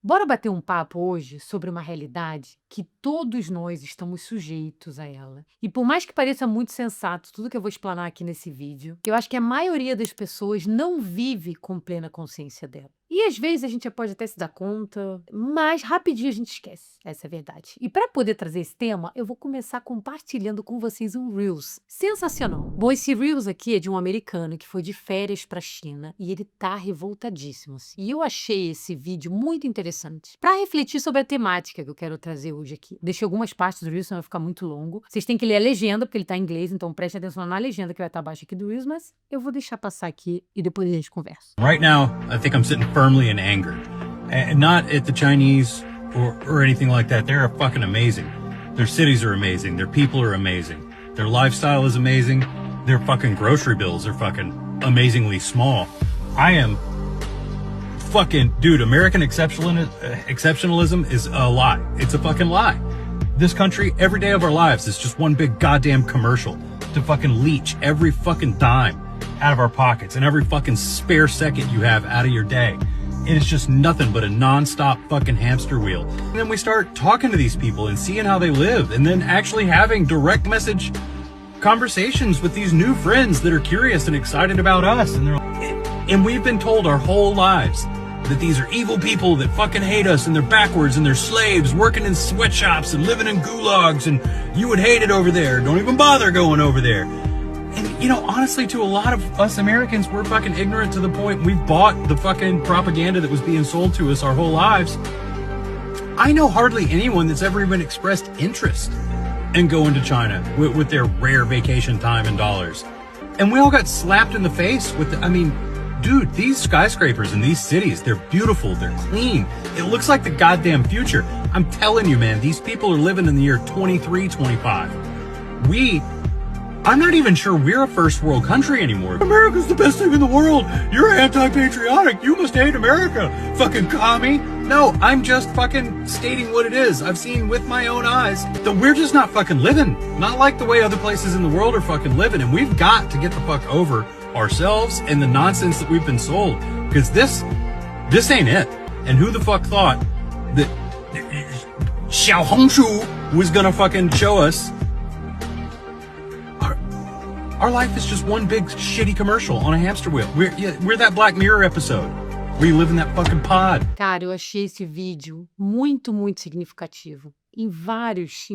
Bora bater um papo hoje sobre uma realidade que todos nós estamos sujeitos a ela. E por mais que pareça muito sensato tudo que eu vou explanar aqui nesse vídeo, eu acho que a maioria das pessoas não vive com plena consciência dela. E às vezes a gente pode até se dar conta, mas rapidinho a gente esquece. Essa é a verdade. E para poder trazer esse tema, eu vou começar compartilhando com vocês um Reels sensacional. Bom, esse Reels aqui é de um americano que foi de férias para a China e ele tá revoltadíssimo, assim. E eu achei esse vídeo muito interessante para refletir sobre a temática que eu quero trazer hoje aqui. Deixei algumas partes do Reels, senão vai ficar muito longo. Vocês têm que ler a legenda, porque ele tá em inglês, então preste atenção na legenda que vai estar abaixo aqui do Reels, mas eu vou deixar passar aqui e depois a gente conversa. Right now, I think I'm sitting firmly in anger. And not at the Chinese or anything like that. They're fucking amazing. Their cities are amazing. Their people are amazing. Their lifestyle is amazing. Their fucking grocery bills are fucking amazingly small. I am fucking, dude, American exceptionalism is a lie. It's a fucking lie. This country, every day of our lives is just one big goddamn commercial to fucking leech every fucking dime out of our pockets and every fucking spare second you have out of your day. It is just nothing but a non-stop fucking hamster wheel. And then we start talking to these people and seeing how they live and then actually having direct message conversations with these new friends that are curious and excited about us. And we've been told our whole lives that these are evil people that fucking hate us and they're backwards and they're slaves working in sweatshops and living in gulags and you would hate it over there. Don't even bother going over there. And, you know, honestly, to a lot of us Americans, we're fucking ignorant to the point we've bought the fucking propaganda that was being sold to us our whole lives. I know hardly anyone that's ever even expressed interest in going to China with their rare vacation time and dollars. And we all got slapped in the face with I mean, dude, these skyscrapers in these cities, they're beautiful, they're clean. It looks like the goddamn future. I'm telling you, man, these people are living in the year 2325. I'm not even sure we're a first world country anymore. America's the best thing in the world. You're anti-patriotic. You must hate America. Fucking commie. No, I'm just fucking stating what it is. I've seen with my own eyes that we're just not fucking living. Not like the way other places in the world are fucking living. And we've got to get the fuck over ourselves and the nonsense that we've been sold. Because this ain't it. And who the fuck thought that Xiaohongshu was gonna fucking show us our life is just one big shitty commercial on a hamster wheel. We're that Black Mirror episode where you live in that fucking pod. Cara, eu achei esse vídeo muito, muito significativo. Em vários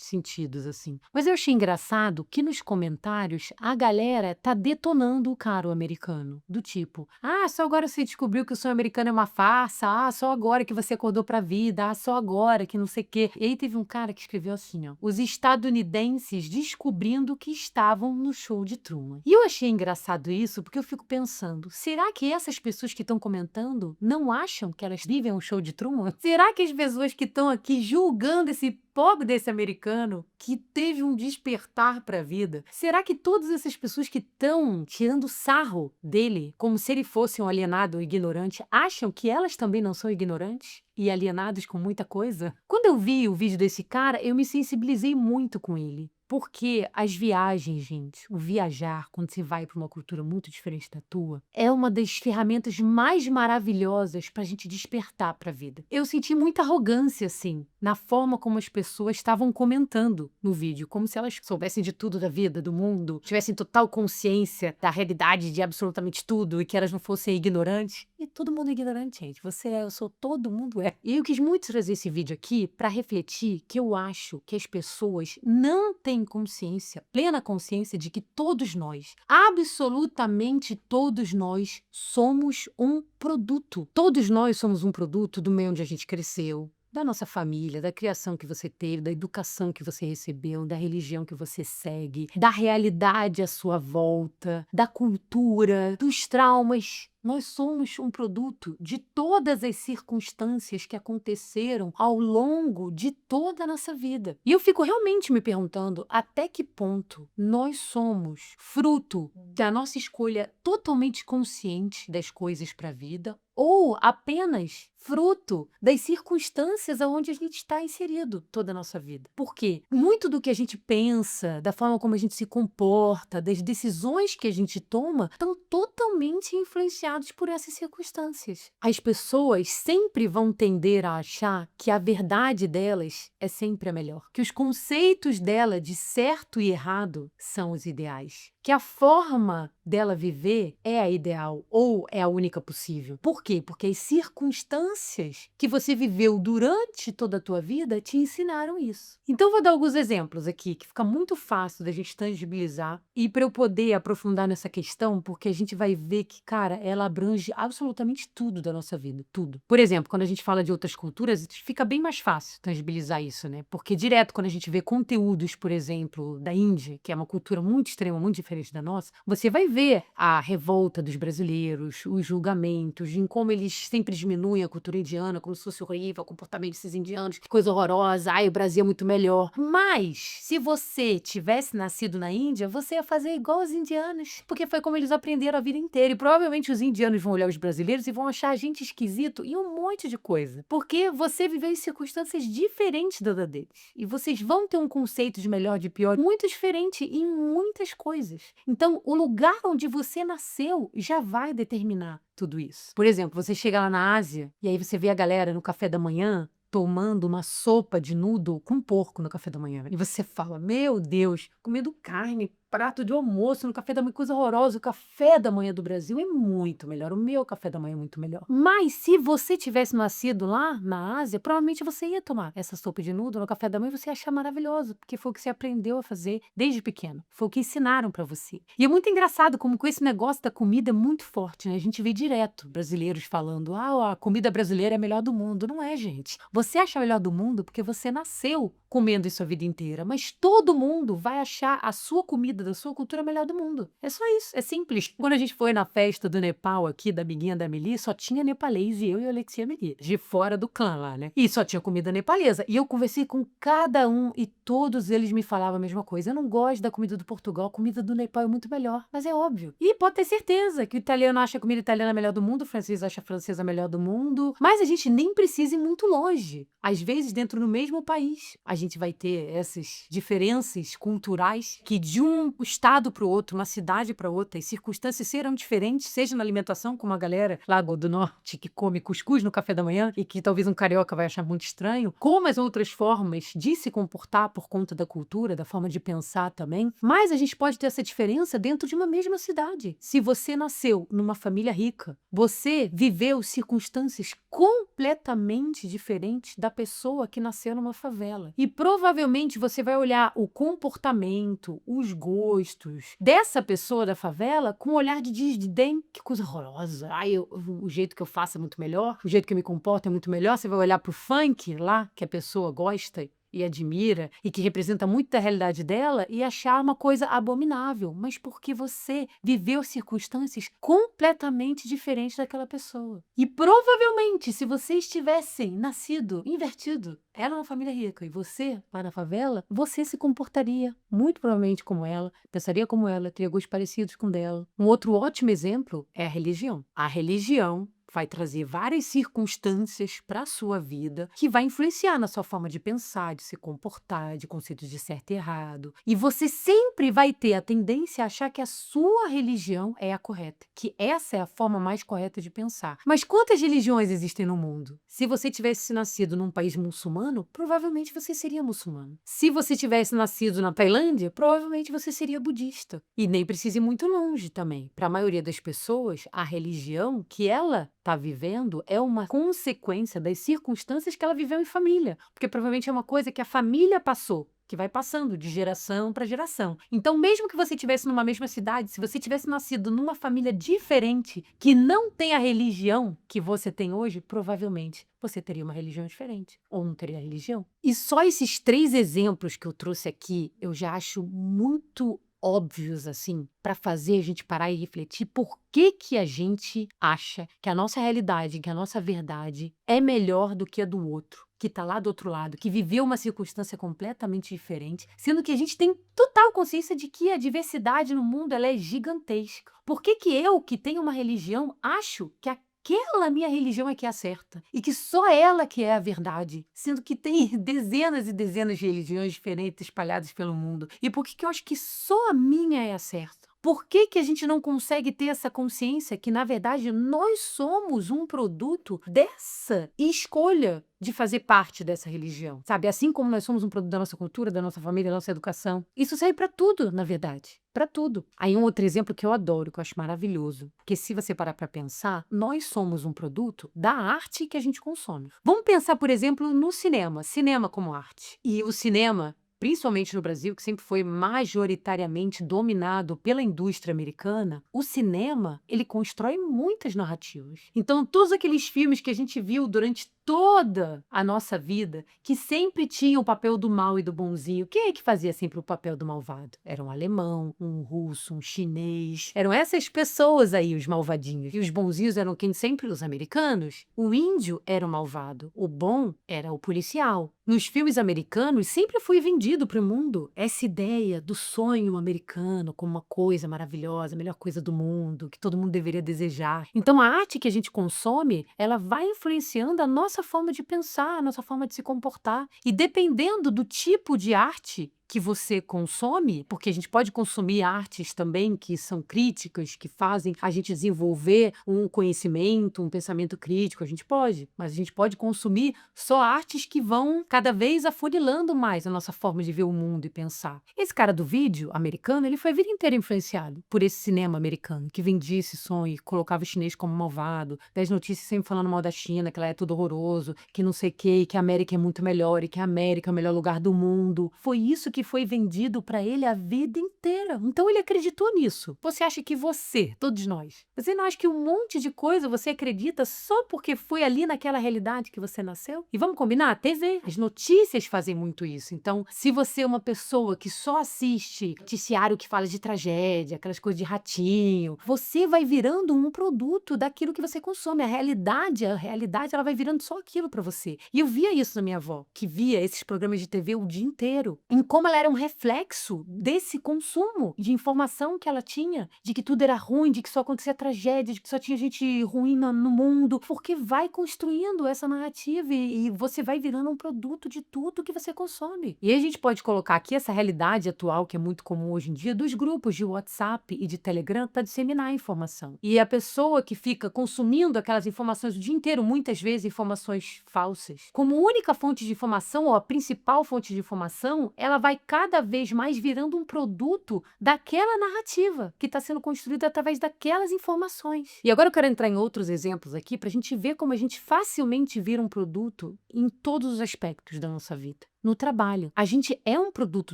sentidos, assim. Mas eu achei engraçado que nos comentários a galera tá detonando o cara, o americano. Do tipo, só agora você descobriu que o sonho americano é uma farsa. Só agora que você acordou pra vida. Só agora que não sei o quê. E aí teve um cara que escreveu assim, ó. Os estadunidenses descobrindo que estavam no show de Truman. E eu achei engraçado isso porque eu fico pensando, será que essas pessoas que estão comentando não acham que elas vivem um show de Truman? Será que as pessoas que estão aqui julgando esse pobre desse americano que teve um despertar para a vida, será que todas essas pessoas que estão tirando sarro dele como se ele fosse um alienado ou ignorante acham que elas também não são ignorantes e alienados com muita coisa? Quando eu vi o vídeo desse cara, eu me sensibilizei muito com ele. Porque as viagens, gente, o viajar, quando você vai para uma cultura muito diferente da tua, é uma das ferramentas mais maravilhosas para a gente despertar para a vida. Eu senti muita arrogância, assim, na forma como as pessoas estavam comentando no vídeo, como se elas soubessem de tudo da vida, do mundo, tivessem total consciência da realidade de absolutamente tudo e que elas não fossem ignorantes. E todo mundo é ignorante, gente. Você é, eu sou, todo mundo é. E eu quis muito trazer esse vídeo aqui para refletir que eu acho que as pessoas não têm consciência, plena consciência de que todos nós, absolutamente todos nós, somos um produto. Todos nós somos um produto do meio onde a gente cresceu, da nossa família, da criação que você teve, da educação que você recebeu, da religião que você segue, da realidade à sua volta, da cultura, dos traumas. Nós somos um produto de todas as circunstâncias que aconteceram ao longo de toda a nossa vida. E eu fico realmente me perguntando até que ponto nós somos fruto da nossa escolha totalmente consciente das coisas para a vida ou apenas fruto das circunstâncias aonde a gente está inserido toda a nossa vida. Porque muito do que a gente pensa, da forma como a gente se comporta, das decisões que a gente toma, estão totalmente influenciadas determinados por essas circunstâncias. As pessoas sempre vão tender a achar que a verdade delas é sempre a melhor, que os conceitos dela de certo e errado são os ideais, que a forma dela viver é a ideal ou é a única possível. Por quê? Porque as circunstâncias que você viveu durante toda a tua vida te ensinaram isso. Então, vou dar alguns exemplos aqui, que fica muito fácil da gente tangibilizar e para eu poder aprofundar nessa questão, porque a gente vai ver que, cara, ela abrange absolutamente tudo da nossa vida, tudo. Por exemplo, quando a gente fala de outras culturas, fica bem mais fácil tangibilizar isso, né? Porque direto quando a gente vê conteúdos, por exemplo, da Índia, que é uma cultura muito extrema, muito diferente da nossa, você vai ver a revolta dos brasileiros, os julgamentos, em como eles sempre diminuem a cultura indiana, como se fosse horrível, o comportamento desses indianos, que coisa horrorosa, ai, o Brasil é muito melhor. Mas, se você tivesse nascido na Índia, você ia fazer igual os indianos, porque foi como eles aprenderam a vida inteira. E provavelmente os indianos vão olhar os brasileiros e vão achar a gente esquisito e um monte de coisa, porque você viveu em circunstâncias diferentes da deles. E vocês vão ter um conceito de melhor, de pior, muito diferente em muitas coisas. Então, o lugar onde você nasceu já vai determinar tudo isso. Por exemplo, você chega lá na Ásia e aí você vê a galera no café da manhã tomando uma sopa de noodle com porco no café da manhã. E você fala, meu Deus, comendo carne, prato de almoço no café da manhã, coisa horrorosa. O café da manhã do Brasil é muito melhor. O meu café da manhã é muito melhor. Mas se você tivesse nascido lá na Ásia, provavelmente você ia tomar essa sopa de noodle no café da manhã e você ia achar maravilhoso, porque foi o que você aprendeu a fazer desde pequeno. Foi o que ensinaram pra você. E é muito engraçado como com esse negócio da comida é muito forte, né? A gente vê direto brasileiros falando, a comida brasileira é a melhor do mundo. Não é, gente. Você acha a melhor do mundo porque você nasceu comendo isso a vida inteira, mas todo mundo vai achar a sua comida da sua cultura a melhor do mundo. É só isso, é simples. Quando a gente foi na festa do Nepal aqui, da amiguinha da Meli, só tinha nepalês e eu e a Alexia Meli, de fora do clã lá, né? E só tinha comida nepalesa. E eu conversei com cada um e todos eles me falavam a mesma coisa. Eu não gosto da comida do Portugal, a comida do Nepal é muito melhor, mas é óbvio. E pode ter certeza que o italiano acha a comida italiana melhor do mundo, o francês acha a francesa melhor do mundo, mas a gente nem precisa ir muito longe. Às vezes, dentro do mesmo país, a gente vai ter essas diferenças culturais que de um estado para o outro, uma cidade para outra, as circunstâncias serão diferentes, seja na alimentação, como a galera lá do norte que come cuscuz no café da manhã e que talvez um carioca vai achar muito estranho, como as outras formas de se comportar por conta da cultura, da forma de pensar também. Mas a gente pode ter essa diferença dentro de uma mesma cidade. Se você nasceu numa família rica, você viveu circunstâncias completamente diferentes da pessoa que nasceu numa favela. E provavelmente você vai olhar o comportamento, os gostos dessa pessoa da favela com um olhar de desdém. Que coisa horrorosa. Ai, o jeito que eu faço é muito melhor, o jeito que eu me comporto é muito melhor. Você vai olhar pro funk lá, que a pessoa gosta e admira e que representa muito da realidade dela e achar uma coisa abominável, mas porque você viveu circunstâncias completamente diferentes daquela pessoa. E provavelmente, se vocês tivessem nascido invertido, ela é uma família rica e você lá na favela, você se comportaria muito provavelmente como ela, pensaria como ela, teria gostos parecidos com dela. Um outro ótimo exemplo é a religião. A religião vai trazer várias circunstâncias para a sua vida que vai influenciar na sua forma de pensar, de se comportar, de conceitos de certo e errado. E você sempre vai ter a tendência a achar que a sua religião é a correta, que essa é a forma mais correta de pensar. Mas quantas religiões existem no mundo? Se você tivesse nascido num país muçulmano, provavelmente você seria muçulmano. Se você tivesse nascido na Tailândia, provavelmente você seria budista. E nem precisa ir muito longe também. Para a maioria das pessoas, a religião que ela está vivendo é uma consequência das circunstâncias que ela viveu em família, porque provavelmente é uma coisa que a família passou, que vai passando de geração para geração. Então, mesmo que você estivesse numa mesma cidade, se você tivesse nascido numa família diferente, que não tem a religião que você tem hoje, provavelmente você teria uma religião diferente, ou não teria religião. E só esses 3 exemplos que eu trouxe aqui, eu já acho muito óbvios, assim, para fazer a gente parar e refletir por que a gente acha que a nossa realidade, que a nossa verdade é melhor do que a do outro, que está lá do outro lado, que viveu uma circunstância completamente diferente, sendo que a gente tem total consciência de que a diversidade no mundo ela é gigantesca. Por que eu, que tenho uma religião, acho que aquela minha religião é que é a certa e que só ela que é a verdade, sendo que tem dezenas e dezenas de religiões diferentes espalhadas pelo mundo? E por que eu acho que só a minha é a certa? Por que que a gente não consegue ter essa consciência que, na verdade, nós somos um produto dessa escolha de fazer parte dessa religião, sabe? Assim como nós somos um produto da nossa cultura, da nossa família, da nossa educação. Isso serve para tudo, na verdade. Para tudo. Aí um outro exemplo que eu adoro, que eu acho maravilhoso, que se você parar para pensar, nós somos um produto da arte que a gente consome. Vamos pensar, por exemplo, no cinema. Cinema como arte. E o cinema, principalmente no Brasil, que sempre foi majoritariamente dominado pela indústria americana, o cinema, ele constrói muitas narrativas. Então, todos aqueles filmes que a gente viu durante toda a nossa vida, que sempre tinham o papel do mal e do bonzinho, quem é que fazia sempre o papel do malvado? Era um alemão, um russo, um chinês. Eram essas pessoas aí, os malvadinhos. E os bonzinhos eram quem sempre? Os americanos. O índio era o malvado. O bom era o policial. Nos filmes americanos, sempre foi vendido para o mundo essa ideia do sonho americano como uma coisa maravilhosa, a melhor coisa do mundo, que todo mundo deveria desejar. Então, a arte que a gente consome, ela vai influenciando a nossa forma de pensar, a nossa forma de se comportar. E dependendo do tipo de arte que você consome, porque a gente pode consumir artes também que são críticas, que fazem a gente desenvolver um conhecimento, um pensamento crítico, a gente pode, mas a gente pode consumir só artes que vão cada vez afunilando mais a nossa forma de ver o mundo e pensar. Esse cara do vídeo americano, ele foi a vida inteira influenciado por esse cinema americano, que vendia esse sonho e colocava o chinês como malvado, das notícias sempre falando mal da China, que ela é tudo horroroso, que não sei o quê, que a América é muito melhor e que a América é o melhor lugar do mundo. Foi isso que foi vendido para ele a vida inteira. Então ele acreditou nisso. Você acha que você, todos nós, você não acha que um monte de coisa você acredita só porque foi ali naquela realidade que você nasceu? E vamos combinar? A TV, as notícias fazem muito isso. Então, se você é uma pessoa que só assiste noticiário que fala de tragédia, aquelas coisas de ratinho, você vai virando um produto daquilo que você consome. A realidade, ela vai virando só aquilo para você. E eu via isso na minha avó, que via esses programas de TV o dia inteiro, em como ela era um reflexo desse consumo de informação que ela tinha, de que tudo era ruim, de que só acontecia tragédia, de que só tinha gente ruim no mundo, porque vai construindo essa narrativa e você vai virando um produto de tudo que você consome. E aí a gente pode colocar aqui essa realidade atual, que é muito comum hoje em dia, dos grupos de WhatsApp e de Telegram para disseminar a informação. E a pessoa que fica consumindo aquelas informações o dia inteiro, muitas vezes informações falsas, como única fonte de informação ou a principal fonte de informação, ela vai cada vez mais virando um produto daquela narrativa que está sendo construída através daquelas informações. E agora eu quero entrar em outros exemplos aqui para a gente ver como a gente facilmente vira um produto em todos os aspectos da nossa vida. No trabalho. A gente é um produto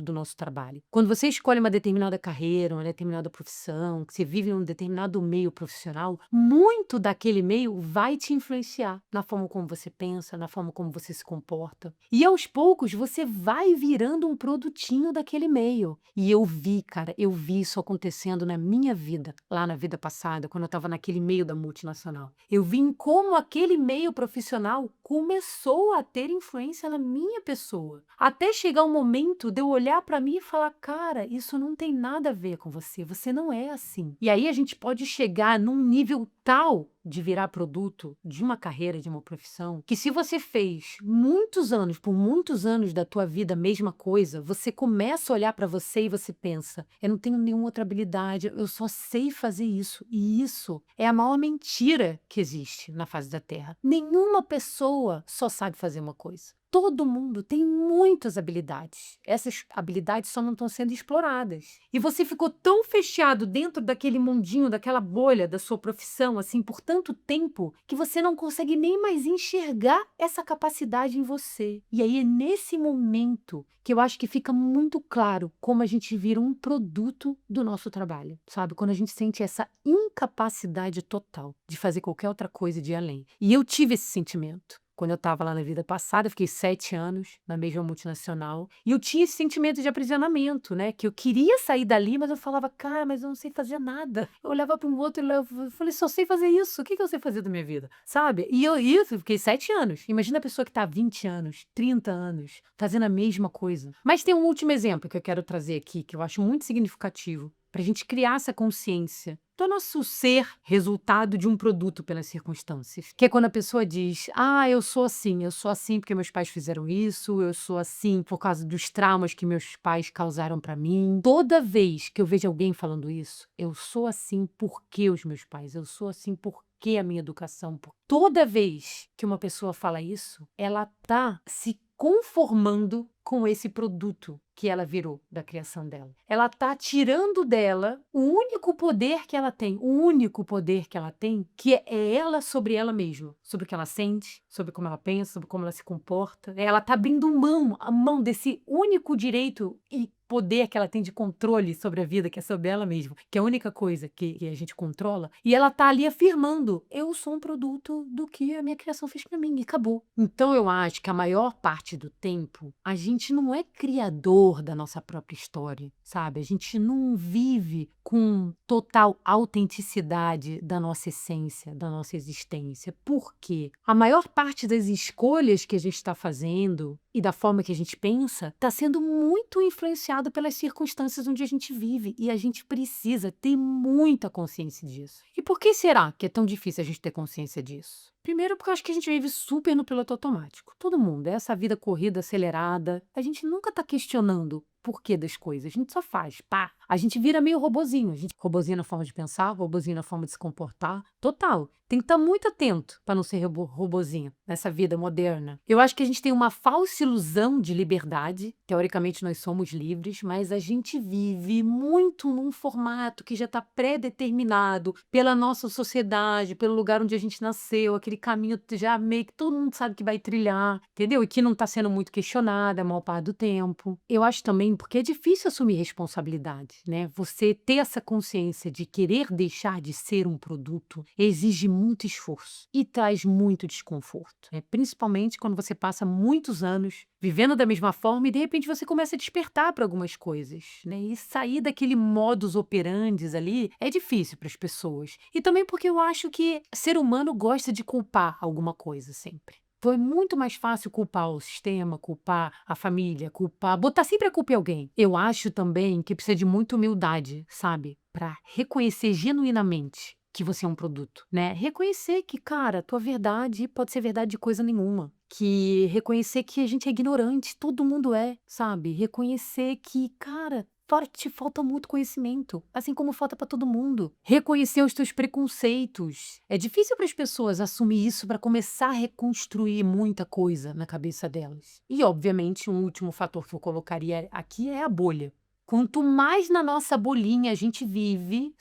do nosso trabalho. Quando você escolhe uma determinada carreira, uma determinada profissão, que você vive em um determinado meio profissional, muito daquele meio vai te influenciar na forma como você pensa, na forma como você se comporta. E aos poucos você vai virando um produtinho daquele meio. E eu vi isso acontecendo na minha vida, lá na vida passada, quando eu estava naquele meio da multinacional. Eu vi em como aquele meio profissional começou a ter influência na minha pessoa. Até chegar um momento de eu olhar para mim e falar, cara, isso não tem nada a ver com você, você não é assim. E aí a gente pode chegar num nível tal de virar produto de uma carreira, de uma profissão, que se você fez muitos anos, por muitos anos da tua vida a mesma coisa, você começa a olhar para você e você pensa, eu não tenho nenhuma outra habilidade, eu só sei fazer isso. E isso é a maior mentira que existe na face da Terra. Nenhuma pessoa só sabe fazer uma coisa. Todo mundo tem muitas habilidades. Essas habilidades só não estão sendo exploradas. E você ficou tão fechado dentro daquele mundinho, daquela bolha da sua profissão, assim, por tanto tempo, que você não consegue nem mais enxergar essa capacidade em você. E aí é nesse momento que eu acho que fica muito claro como a gente vira um produto do nosso trabalho, sabe? Quando a gente sente essa incapacidade total de fazer qualquer outra coisa de ir além. E eu tive esse sentimento. Quando eu estava lá na vida passada, eu fiquei 7 anos na mesma multinacional. E eu tinha esse sentimento de aprisionamento, né? Que eu queria sair dali, mas eu falava, cara, mas eu não sei fazer nada. Eu olhava para um outro e eu falei, só sei fazer isso. O que eu sei fazer da minha vida? Sabe? E eu fiquei 7 anos. Imagina a pessoa que está há 20 anos, 30 anos, fazendo a mesma coisa. Mas tem um último exemplo que eu quero trazer aqui, que eu acho muito significativo. para a gente criar essa consciência do nosso ser resultado de um produto pelas circunstâncias. Que é quando a pessoa diz, eu sou assim porque meus pais fizeram isso, eu sou assim por causa dos traumas que meus pais causaram para mim. Toda vez que eu vejo alguém falando isso, eu sou assim porque os meus pais, eu sou assim porque a minha educação. Toda vez que uma pessoa fala isso, ela tá se conformando com esse produto que ela virou da criação dela. Ela tá tirando dela o único poder que ela tem, que é ela sobre ela mesma, sobre o que ela sente, sobre como ela pensa, sobre como ela se comporta. Ela tá abrindo a mão desse único direito e poder que ela tem de controle sobre a vida, que é sobre ela mesma, que é a única coisa que a gente controla, e ela tá ali afirmando, eu sou um produto do que a minha criação fez pra mim, e acabou. Então eu acho que a maior parte do tempo, a gente não é criador da nossa própria história, sabe? A gente não vive com total autenticidade da nossa essência, da nossa existência. Por quê? A maior parte das escolhas que a gente está fazendo e da forma que a gente pensa está sendo muito influenciado pelas circunstâncias onde a gente vive, e a gente precisa ter muita consciência disso. E por que será que é tão difícil a gente ter consciência disso? Primeiro, porque eu acho que a gente vive super no piloto automático. Todo mundo, essa vida corrida, acelerada. A gente nunca tá questionando o porquê das coisas. A gente só faz, pá. A gente vira meio robozinho. Robozinho na forma de pensar, robozinho na forma de se comportar. Total. Tem que estar muito atento para não ser robozinho nessa vida moderna. Eu acho que a gente tem uma falsa ilusão de liberdade. Teoricamente, nós somos livres, mas a gente vive muito num formato que já está pré-determinado pela nossa sociedade, pelo lugar onde a gente nasceu, aquele caminho já meio que todo mundo sabe que vai trilhar, entendeu? E que não está sendo muito questionado a maior parte do tempo. Eu acho também porque é difícil assumir responsabilidade, né? Você ter essa consciência de querer deixar de ser um produto exige muito esforço e traz muito desconforto, né? Principalmente quando você passa muitos anos vivendo da mesma forma e de repente você começa a despertar para algumas coisas, né? E sair daquele modus operandi ali é difícil para as pessoas. E também porque eu acho que ser humano gosta de culpar alguma coisa sempre. Foi muito mais fácil culpar o sistema, culpar a família, botar sempre a culpa em alguém. Eu acho também que precisa de muita humildade, sabe? Para reconhecer genuinamente que você é um produto, né? Reconhecer que, cara, tua verdade pode ser verdade de coisa nenhuma. Que reconhecer que a gente é ignorante, todo mundo é, sabe? Reconhecer que, cara, te falta muito conhecimento, assim como falta para todo mundo. Reconhecer os teus preconceitos. É difícil para as pessoas assumir isso para começar a reconstruir muita coisa na cabeça delas. E, obviamente, um último fator que eu colocaria aqui é a bolha. Quanto mais na nossa bolinha a gente vive,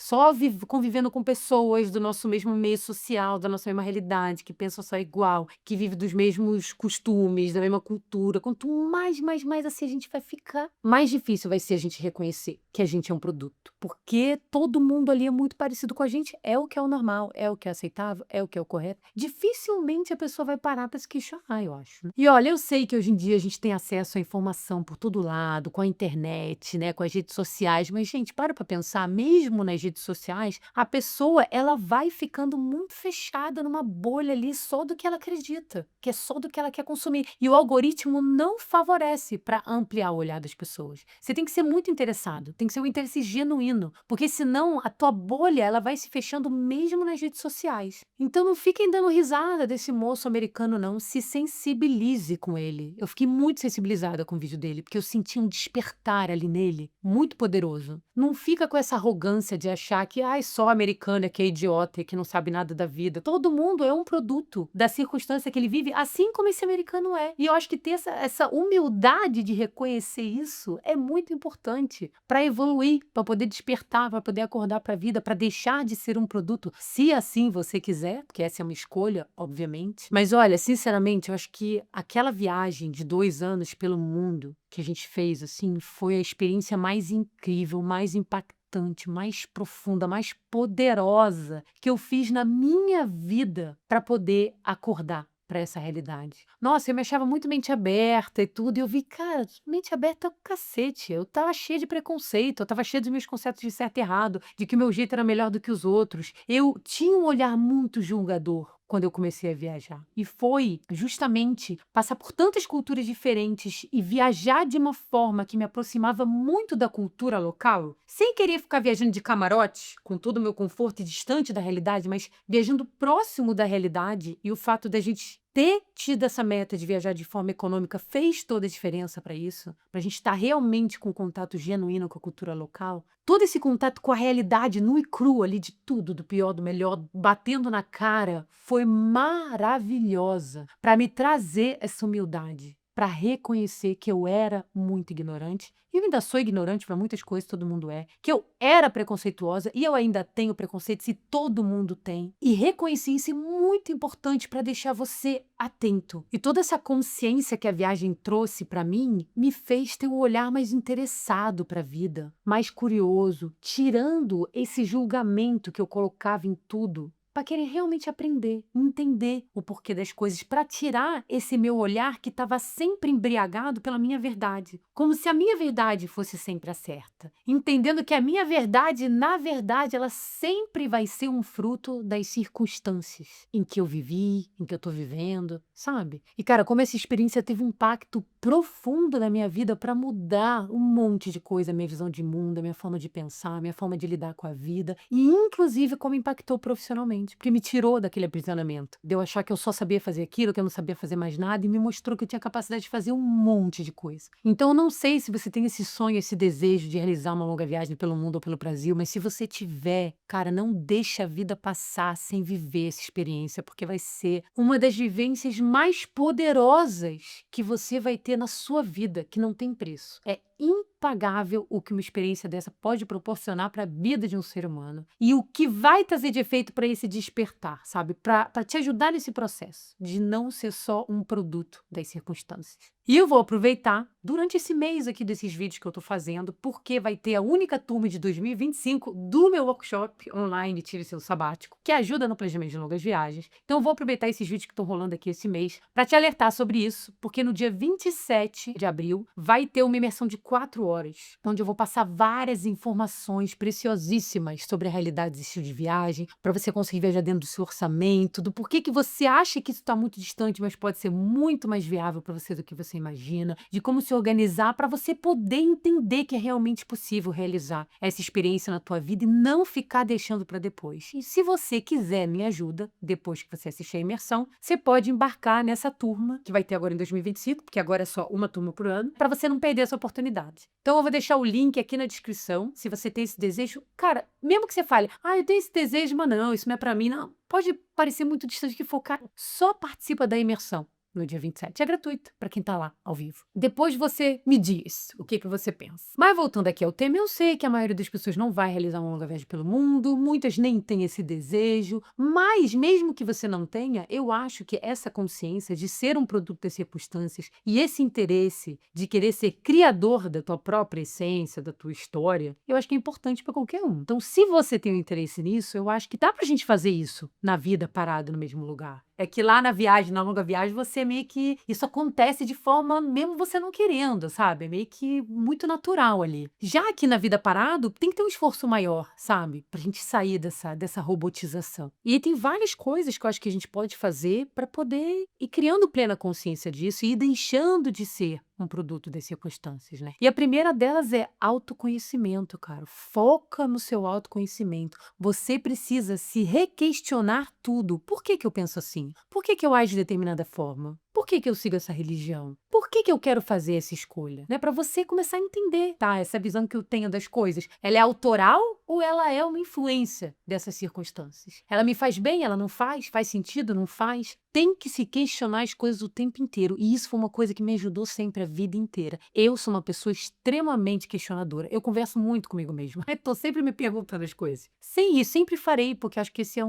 convivendo com pessoas do nosso mesmo meio social, da nossa mesma realidade, que pensam só igual, que vive dos mesmos costumes, da mesma cultura, quanto mais assim a gente vai ficar, mais difícil vai ser a gente reconhecer que a gente é um produto. Porque todo mundo ali é muito parecido com a gente, é o que é o normal, é o que é aceitável, é o que é o correto. Dificilmente a pessoa vai parar para se questionar, eu acho, né? E olha, eu sei que hoje em dia a gente tem acesso à informação por todo lado, com a internet, né? Com as redes sociais, mas, gente, para pensar, mesmo nas redes sociais, a pessoa, ela vai ficando muito fechada numa bolha ali só do que ela acredita, que é só do que ela quer consumir. E o algoritmo não favorece para ampliar o olhar das pessoas. Você tem que ser muito interessado, tem que ser um interesse genuíno, porque senão a tua bolha, ela vai se fechando mesmo nas redes sociais. Então não fiquem dando risada desse moço americano, não. Se sensibilize com ele. Eu fiquei muito sensibilizada com o vídeo dele, porque eu senti um despertar ali nele muito poderoso. Não fica com essa arrogância de achar que só americano é que é idiota e que não sabe nada da vida. Todo mundo é um produto da circunstância que ele vive, assim como esse americano é. E eu acho que ter essa humildade de reconhecer isso é muito importante para evoluir, para poder despertar, para poder acordar para a vida, para deixar de ser um produto, se assim você quiser, porque essa é uma escolha, obviamente. Mas olha, sinceramente, eu acho que aquela viagem de 2 anos pelo mundo que a gente fez, assim, foi a experiência mais incrível, mais impactante, mais profunda, mais poderosa que eu fiz na minha vida para poder acordar para essa realidade. Nossa, eu me achava muito mente aberta e tudo, e eu vi, cara, mente aberta é o cacete. Eu tava cheia de preconceito, eu tava cheia dos meus conceitos de certo e errado, de que o meu jeito era melhor do que os outros. Eu tinha um olhar muito julgador quando eu comecei a viajar. E foi justamente passar por tantas culturas diferentes e viajar de uma forma que me aproximava muito da cultura local, sem querer ficar viajando de camarote, com todo o meu conforto e distante da realidade, mas viajando próximo da realidade. E o fato da gente ter tido essa meta de viajar de forma econômica fez toda a diferença para isso, para a gente estar realmente com contato genuíno com a cultura local. Todo esse contato com a realidade nua e crua ali de tudo, do pior, do melhor, batendo na cara, foi maravilhosa para me trazer essa humildade, para reconhecer que eu era muito ignorante, e eu ainda sou ignorante para muitas coisas, todo mundo é, que eu era preconceituosa e eu ainda tenho preconceitos e todo mundo tem. E reconhecer isso é muito importante para deixar você atento. E toda essa consciência que a viagem trouxe para mim me fez ter um olhar mais interessado para a vida, mais curioso, tirando esse julgamento que eu colocava em tudo, para querer realmente aprender, entender o porquê das coisas, para tirar esse meu olhar que estava sempre embriagado pela minha verdade, como se a minha verdade fosse sempre a certa, entendendo que a minha verdade, na verdade, ela sempre vai ser um fruto das circunstâncias em que eu vivi, em que eu estou vivendo, sabe? E cara, como essa experiência teve um impacto profundo na minha vida para mudar um monte de coisa, minha visão de mundo, minha forma de pensar, minha forma de lidar com a vida, e inclusive como impactou profissionalmente, porque me tirou daquele aprisionamento, de eu achar que eu só sabia fazer aquilo, que eu não sabia fazer mais nada, e me mostrou que eu tinha capacidade de fazer um monte de coisa. Então eu não sei se você tem esse sonho, esse desejo de realizar uma longa viagem pelo mundo ou pelo Brasil, mas se você tiver, cara, não deixa a vida passar sem viver essa experiência, porque vai ser uma das vivências mais poderosas que você vai ter na sua vida, que não tem preço. É impagável o que uma experiência dessa pode proporcionar para a vida de um ser humano e o que vai trazer de efeito para esse despertar, sabe? Para te ajudar nesse processo de não ser só um produto das circunstâncias. E eu vou aproveitar durante esse mês aqui desses vídeos que eu tô fazendo, porque vai ter a única turma de 2025 do meu workshop online Tire Seu Sabático, que ajuda no planejamento de longas viagens. Então eu vou aproveitar esses vídeos que estão rolando aqui esse mês para te alertar sobre isso, porque no dia 27 de abril vai ter uma imersão de 4 horas, onde eu vou passar várias informações preciosíssimas sobre a realidade desse estilo de viagem, para você conseguir viajar dentro do seu orçamento, do porquê que você acha que isso está muito distante, mas pode ser muito mais viável para você do que você imagina, de como se organizar para você poder entender que é realmente possível realizar essa experiência na tua vida e não ficar deixando para depois. E se você quiser minha ajuda, depois que você assistir a imersão, você pode embarcar nessa turma, que vai ter agora em 2025, porque agora é só uma turma por ano, para você não perder essa oportunidade. Então eu vou deixar o link aqui na descrição, se você tem esse desejo. Cara, mesmo que você fale, eu tenho esse desejo, mas não, isso não é para mim, não. Pode parecer muito distante que for, cara, só participa da imersão no dia 27. É gratuito para quem tá lá ao vivo. Depois você me diz o que você pensa. Mas voltando aqui ao tema, eu sei que a maioria das pessoas não vai realizar uma longa viagem pelo mundo, muitas nem têm esse desejo, mas mesmo que você não tenha, eu acho que essa consciência de ser um produto das circunstâncias e esse interesse de querer ser criador da tua própria essência, da tua história, eu acho que é importante para qualquer um. Então, se você tem um interesse nisso, eu acho que dá pra gente fazer isso na vida parado no mesmo lugar. É que lá na viagem, na longa viagem, você meio que... Isso acontece de forma, mesmo você não querendo, sabe? É meio que muito natural ali. Já aqui na vida parado, tem que ter um esforço maior, sabe? Pra gente sair dessa robotização. E aí tem várias coisas que eu acho que a gente pode fazer para poder ir criando plena consciência disso e ir deixando de ser um produto das circunstâncias, né? E a primeira delas é autoconhecimento, cara. Foca no seu autoconhecimento. Você precisa se requestionar tudo. Por que eu penso assim? Por que eu ajo de determinada forma? Por que eu sigo essa religião? Por que eu quero fazer essa escolha? Né? Para você começar a entender, tá? Essa visão que eu tenho das coisas, ela é autoral ou ela é uma influência dessas circunstâncias? Ela me faz bem? Ela não faz? Faz sentido? Não faz? Tem que se questionar as coisas o tempo inteiro. E isso foi uma coisa que me ajudou sempre a vida inteira. Eu sou uma pessoa extremamente questionadora. Eu converso muito comigo mesma. Eu tô sempre me perguntando as coisas. Sem isso, sempre farei, porque acho que esse é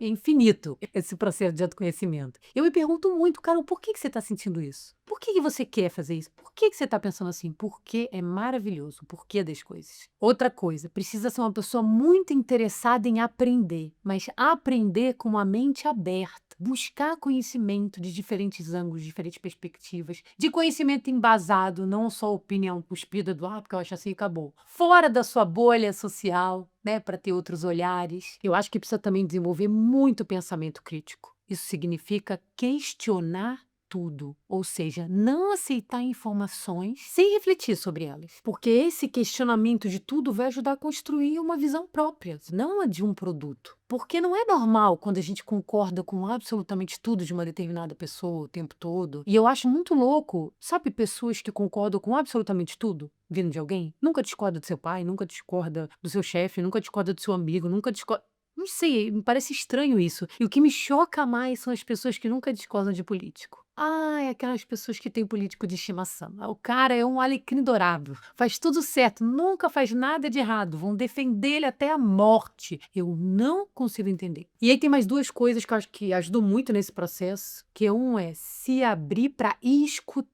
infinito, esse processo de autoconhecimento. Eu me pergunto muito, cara, por que você está sentindo isso? Por que você quer fazer isso? Por que você está pensando assim? Porque é maravilhoso, o porquê das coisas. Outra coisa, precisa ser uma pessoa muito interessada em aprender, mas aprender com a mente aberta. Buscar conhecimento de diferentes ângulos, diferentes perspectivas, de conhecimento embasado, não só opinião cuspida do porque eu acho assim e acabou. Fora da sua bolha social, né, para ter outros olhares. Eu acho que precisa também desenvolver muito pensamento crítico. Isso significa questionar tudo, ou seja, não aceitar informações sem refletir sobre elas, porque esse questionamento de tudo vai ajudar a construir uma visão própria, não a de um produto. Porque não é normal quando a gente concorda com absolutamente tudo de uma determinada pessoa o tempo todo. E eu acho muito louco, sabe, pessoas que concordam com absolutamente tudo vindo de alguém? Nunca discorda do seu pai, nunca discorda do seu chefe, nunca discorda do seu amigo, nunca discorda. Não sei, me parece estranho isso. E o que me choca mais são as pessoas que nunca discordam de político. Ai, aquelas pessoas que têm político de estimação. O cara é um alecrim dourado, faz tudo certo, nunca faz nada de errado, vão defender ele até a morte. Eu não consigo entender. E aí tem mais duas coisas que eu acho que ajudam muito nesse processo, que um é se abrir para escutar.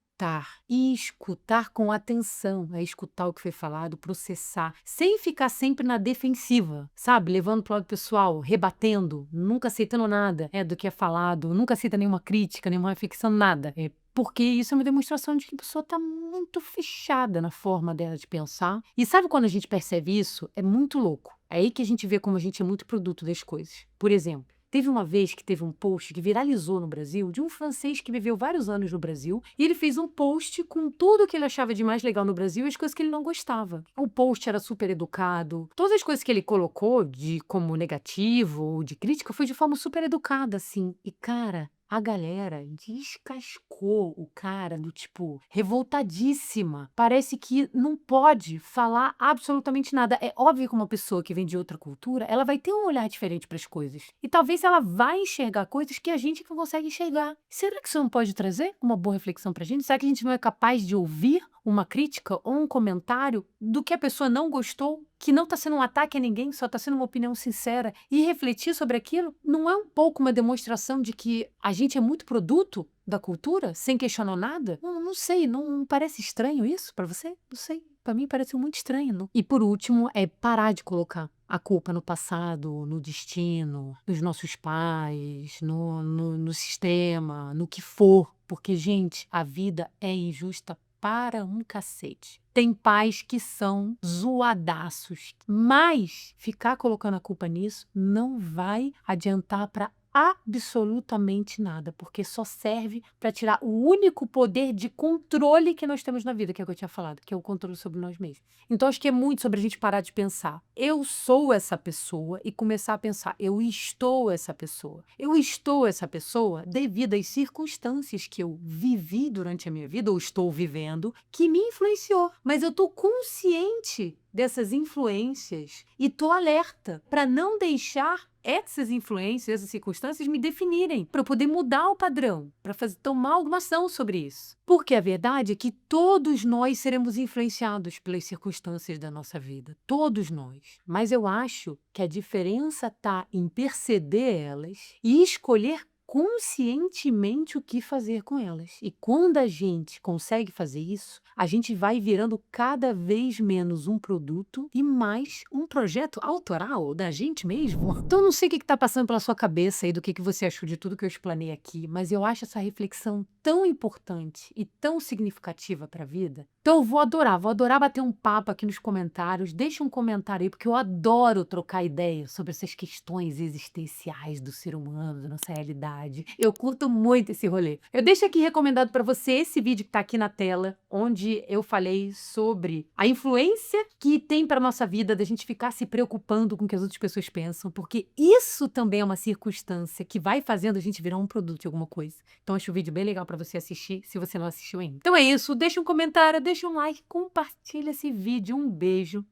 E escutar com atenção, é escutar o que foi falado, processar, sem ficar sempre na defensiva, sabe? Levando para o lado pessoal, rebatendo, nunca aceitando nada do que é falado, nunca aceita nenhuma crítica, nenhuma reflexão, nada. Porque isso é uma demonstração de que a pessoa está muito fechada na forma dela de pensar. E sabe quando a gente percebe isso? É muito louco. É aí que a gente vê como a gente é muito produto das coisas. Por exemplo, teve uma vez que teve um post que viralizou no Brasil de um francês que viveu vários anos no Brasil e ele fez um post com tudo o que ele achava de mais legal no Brasil e as coisas que ele não gostava. O post era super educado. Todas as coisas que ele colocou de como negativo ou de crítica foi de forma super educada, assim. E, cara, a galera descascou o cara do tipo, revoltadíssima. Parece que não pode falar absolutamente nada. É óbvio que uma pessoa que vem de outra cultura, ela vai ter um olhar diferente para as coisas. E talvez ela vai enxergar coisas que a gente não consegue enxergar. Será que isso não pode trazer uma boa reflexão pra gente? Será que a gente não é capaz de ouvir uma crítica ou um comentário do que a pessoa não gostou, que não está sendo um ataque a ninguém, só está sendo uma opinião sincera, e refletir sobre aquilo? Não é um pouco uma demonstração de que a gente é muito produto da cultura, sem questionar nada? Não sei, não parece estranho isso para você? Não sei, para mim parece muito estranho. Não? E por último, é parar de colocar a culpa no passado, no destino, nos nossos pais, no sistema, no que for. Porque, gente, a vida é injusta para um cacete. Tem pais que são zoadaços, mas ficar colocando a culpa nisso não vai adiantar para absolutamente nada, porque só serve para tirar o único poder de controle que nós temos na vida, que é o que eu tinha falado, que é o controle sobre nós mesmos. Então, acho que é muito sobre a gente parar de pensar, eu sou essa pessoa, e começar a pensar, eu estou essa pessoa. Eu estou essa pessoa devido às circunstâncias que eu vivi durante a minha vida, ou estou vivendo, que me influenciou. Mas eu estou consciente dessas influências e tô alerta para não deixar essas influências, essas circunstâncias me definirem, para eu poder mudar o padrão, para tomar alguma ação sobre isso. Porque a verdade é que todos nós seremos influenciados pelas circunstâncias da nossa vida, todos nós. Mas eu acho que a diferença está em perceber elas e escolher conscientemente o que fazer com elas. E quando a gente consegue fazer isso, a gente vai virando cada vez menos um produto e mais um projeto autoral da gente mesmo. Então, não sei o que está passando pela sua cabeça aí, do que você achou de tudo que eu explanei aqui, mas eu acho essa reflexão tão importante e tão significativa para a vida. Então, eu vou adorar bater um papo aqui nos comentários. Deixa um comentário aí, porque eu adoro trocar ideias sobre essas questões existenciais do ser humano, da nossa realidade. Eu curto muito esse rolê. Eu deixo aqui recomendado para você esse vídeo que tá aqui na tela, onde eu falei sobre a influência que tem para nossa vida da gente ficar se preocupando com o que as outras pessoas pensam, porque isso também é uma circunstância que vai fazendo a gente virar um produto de alguma coisa. Então, acho o vídeo bem legal para você assistir, se você não assistiu ainda. Então é isso, deixa um comentário, deixa um like, compartilha esse vídeo, um beijo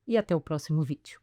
e até o próximo vídeo.